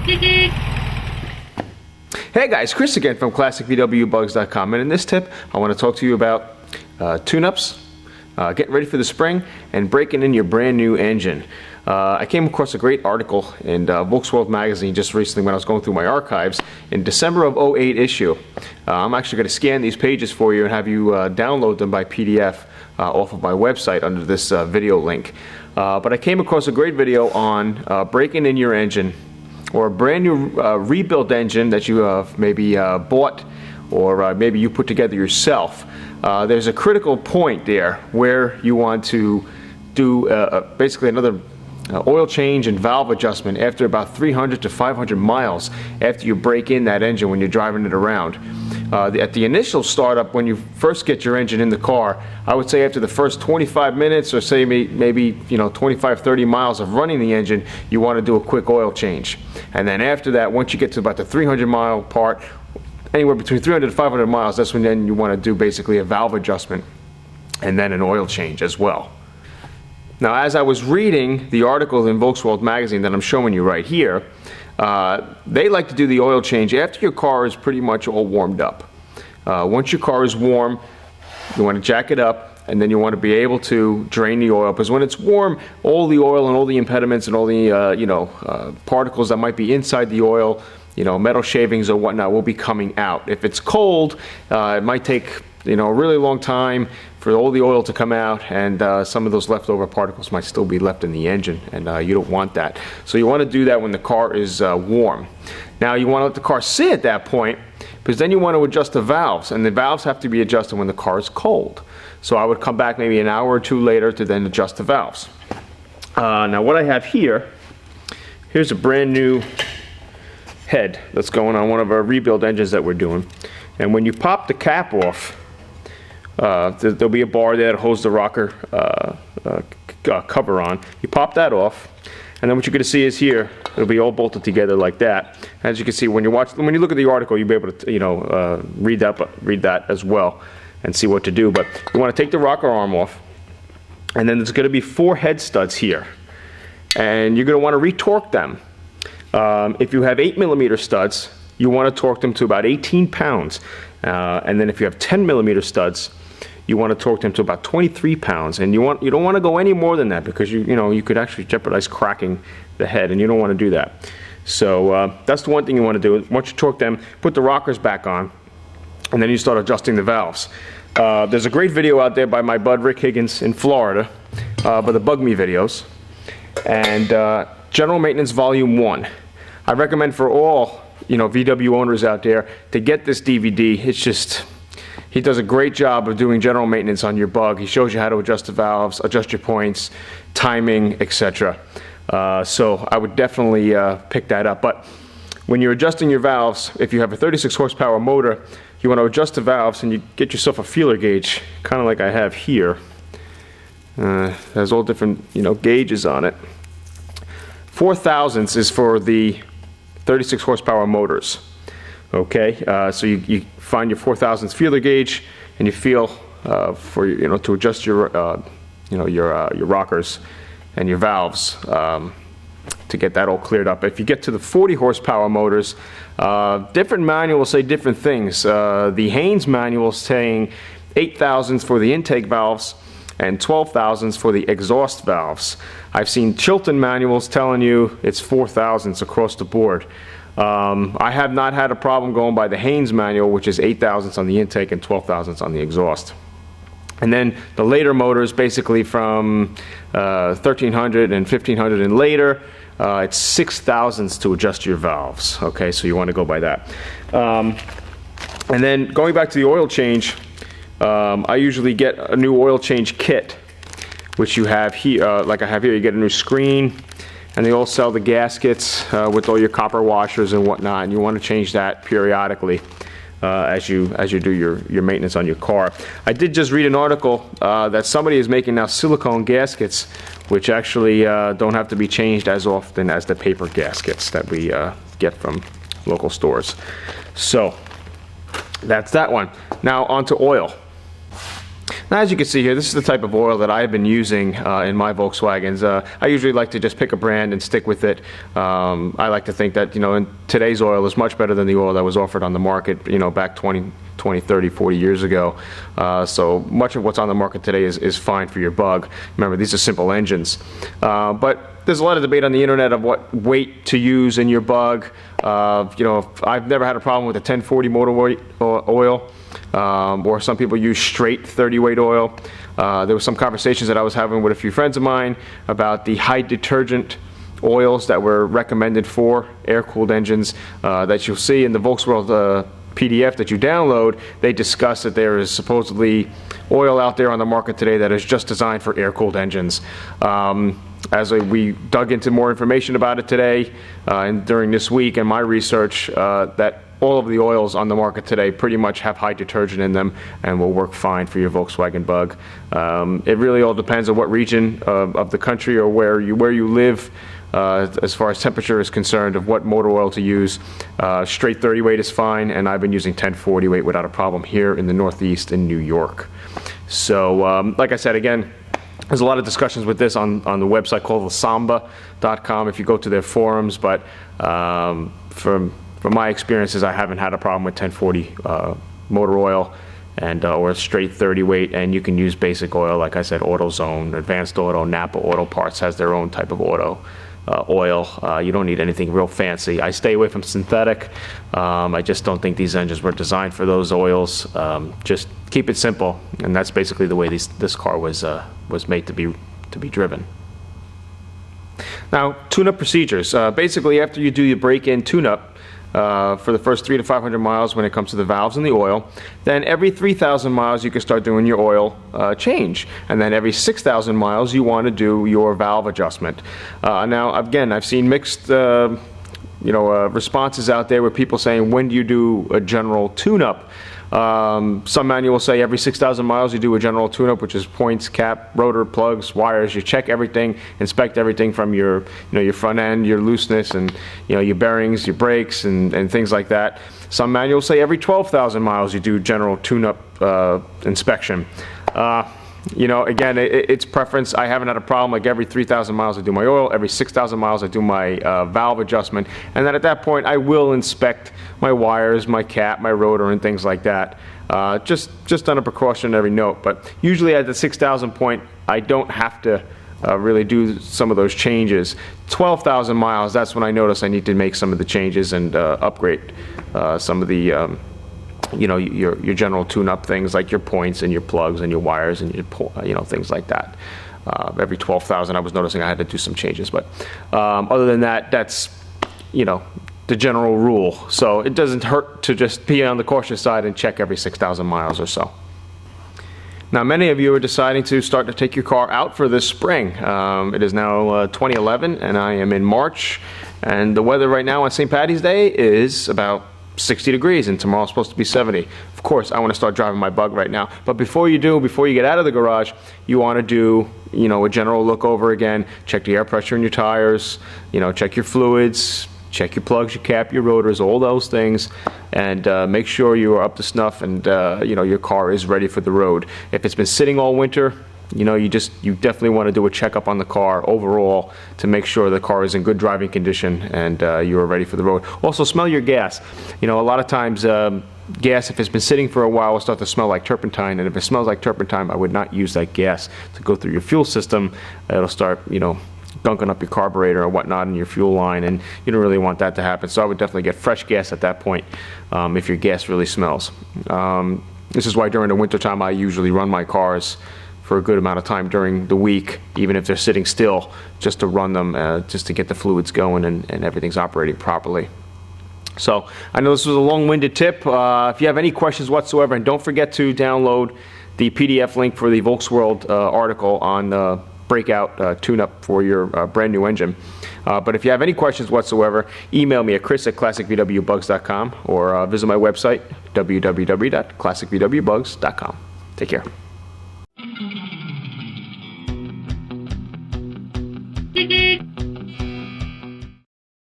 Hey guys, Chris again from ClassicVWBugs.com, and in this tip I want to talk to you about tune-ups, getting ready for the spring, and breaking in your brand new engine. I came across a great article in VolksWorld magazine just recently when I was going through my archives in December of 08 issue. I'm actually going to scan these pages for you and have you download them by PDF off of my website under this video link. But I came across a great video on breaking in your engine, or a brand new rebuilt engine that you have maybe bought, or maybe you put together yourself. There's a critical point there where you want to do basically another oil change and valve adjustment after about 300 to 500 miles after you break in that engine when you're driving it around. At the initial startup, when you first get your engine in the car, I would say after the first 25 minutes or say maybe 25-30 miles of running the engine, you want to do a quick oil change. And then after that, once you get to about the 300-mile part, anywhere between 300 to 500 miles, that's when then you want to do basically a valve adjustment and then an oil change as well. Now, as I was reading the article in VolksWorld magazine that I'm showing you right here, they like to do the oil change after your car is pretty much all warmed up. Once your car is warm, you want to jack it up, and then you want to be able to drain the oil, because when it's warm, all the oil and all the impediments and all the particles that might be inside the oil, metal shavings or whatnot, will be coming out. If it's cold, it might take a really long time for all the oil to come out, and some of those leftover particles might still be left in the engine, and you don't want that. So you want to do that when the car is warm. Now you want to let the car sit at that point, because then you want to adjust the valves, and the valves have to be adjusted when the car is cold. So I would come back maybe an hour or two later to then adjust the valves. Now what I have here, here's a brand new head that's going on one of our rebuild engines that we're doing. And when you pop the cap off, there'll be a bar there that holds the rocker cover on. You pop that off, and then what you're going to see is here, it'll be all bolted together like that. As you can see, when you look at the article, you'll be able to read that as well and see what to do. But you want to take the rocker arm off, and then there's going to be 4 head studs here, and you're going to want to retorque them. If you have 8mm studs, you want to torque them to about 18 pounds. And then if you have 10mm studs, you want to torque them to about 23 pounds. And you don't want to go any more than that, because you could actually jeopardize cracking the head, and you don't want to do that. So that's the one thing you want to do. Once you torque them, put the rockers back on, and then you start adjusting the valves. There's a great video out there by my bud Rick Higgins in Florida, by the Bug Me videos, and General Maintenance Volume 1. I recommend for all VW owners out there to get this DVD. It's just, he does a great job of doing general maintenance on your bug. He shows you how to adjust the valves, adjust your points, timing, etc. So I would definitely pick that up. But when you're adjusting your valves, if you have a 36 horsepower motor, you want to adjust the valves, and you get yourself a feeler gauge, kind of like I have here. It has all different gauges on it. 4 thousandths is for the 36 horsepower motors. Okay, so you find your 4 thousandths feeler gauge, and you feel for to adjust your your rockers and your valves to get that all cleared up. If you get to the 40 horsepower motors, different manuals say different things. The Haynes manual is saying 8 thousandths for the intake valves and 12 thousandths for the exhaust valves. I've seen Chilton manuals telling you it's 4 thousandths across the board. I have not had a problem going by the Haynes manual, which is 8 thousandths on the intake and 12 thousandths on the exhaust. And then the later motors, basically from 1300 and 1500 and later, it's 6 thousandths to adjust your valves. Okay, so you want to go by that. And then going back to the oil change, I usually get a new oil change kit, which you have here, like I have here. You get a new screen, and they all sell the gaskets with all your copper washers and whatnot, and you want to change that periodically as you do your maintenance on your car. I did just read an article that somebody is making now silicone gaskets, which actually don't have to be changed as often as the paper gaskets that we get from local stores. So that's that one. Now on to oil. Now, as you can see here, this is the type of oil that I've been using in my Volkswagens. I usually like to just pick a brand and stick with it. I like to think that, today's oil is much better than the oil that was offered on the market, back 20, 30, 40 years ago. So much of what's on the market today is fine for your Bug. Remember, these are simple engines. But there's a lot of debate on the internet of what weight to use in your Bug. I've never had a problem with a 1040 motor weight oil. Or some people use straight 30 weight oil. There were some conversations that I was having with a few friends of mine about the high detergent oils that were recommended for air-cooled engines that you'll see in the VolksWorld PDF that you download. They discuss that there is supposedly oil out there on the market today that is just designed for air-cooled engines. As we dug into more information about it today and during this week and my research, that all of the oils on the market today pretty much have high detergent in them and will work fine for your Volkswagen Bug. It really all depends on what region of the country or where you live as far as temperature is concerned of what motor oil to use. Straight 30 weight is fine, and I've been using 1040 weight without a problem here in the Northeast in New York. So like I said, again, there's a lot of discussions with this on the website called thesamba.com if you go to their forums, but from my experiences, I haven't had a problem with 1040 motor oil and or straight 30 weight, and you can use basic oil, like I said, AutoZone, Advanced Auto, Napa Auto Parts has their own type of oil. You don't need anything real fancy. I stay away from synthetic. I just don't think these engines were designed for those oils. Just keep it simple, and that's basically the way this car was made to be driven. Now, tune-up procedures. Basically, after you do your break-in tune-up, for the first 300 to 500 miles when it comes to the valves and the oil. Then every 3,000 miles you can start doing your oil change. And then every 6,000 miles you want to do your valve adjustment. Now, again, I've seen mixed responses out there with people saying, when do you do a general tune-up? Some manuals say every 6,000 miles you do a general tune-up, which is points, cap, rotor, plugs, wires. You check everything, inspect everything from your front end, your looseness, and your bearings, your brakes, and things like that. Some manuals say every 12,000 miles you do general tune-up inspection. Again, it's preference. I haven't had a problem. Like every 3,000 miles I do my oil, every 6,000 miles I do my valve adjustment, and then at that point I will inspect my wires, my cap, my rotor, and things like that. Just on a precautionary note. But usually at the 6,000 point, I don't have to really do some of those changes. 12,000 miles, that's when I notice I need to make some of the changes and upgrade some of the your general tune-up things like your points and your plugs and your wires and your things like that. Every 12,000 I was noticing I had to do some changes, but other than that, that's the general rule. So it doesn't hurt to just be on the cautious side and check every 6,000 miles or so. Now, many of you are deciding to start to take your car out for this spring. It is now 2011 and I am in March, and the weather right now on St. Paddy's Day is about 60 degrees, and tomorrow's supposed to be 70. Of course, I want to start driving my Bug right now. But before you get out of the garage, you want to do, a general look over again. Check the air pressure in your tires, check your fluids, check your plugs, your cap, your rotors, all those things, and make sure you are up to snuff and your car is ready for the road. If it's been sitting all winter, you definitely want to do a checkup on the car overall to make sure the car is in good driving condition and you are ready for the road. Also, smell your gas. A lot of times gas, if it's been sitting for a while, will start to smell like turpentine, and if it smells like turpentine, I would not use that gas to go through your fuel system. It'll start, gunking up your carburetor or whatnot in your fuel line, and you don't really want that to happen. So I would definitely get fresh gas at that point if your gas really smells. This is why during the winter time I usually run my cars for a good amount of time during the week, even if they're sitting still, just to run them, just to get the fluids going and everything's operating properly. So I know this was a long-winded tip. If you have any questions whatsoever, and don't forget to download the PDF link for the VolksWorld article on breakout tune-up for your brand new engine. But if you have any questions whatsoever, email me at chris@classicvwbugs.com or visit my website, www.classicvwbugs.com. Take care.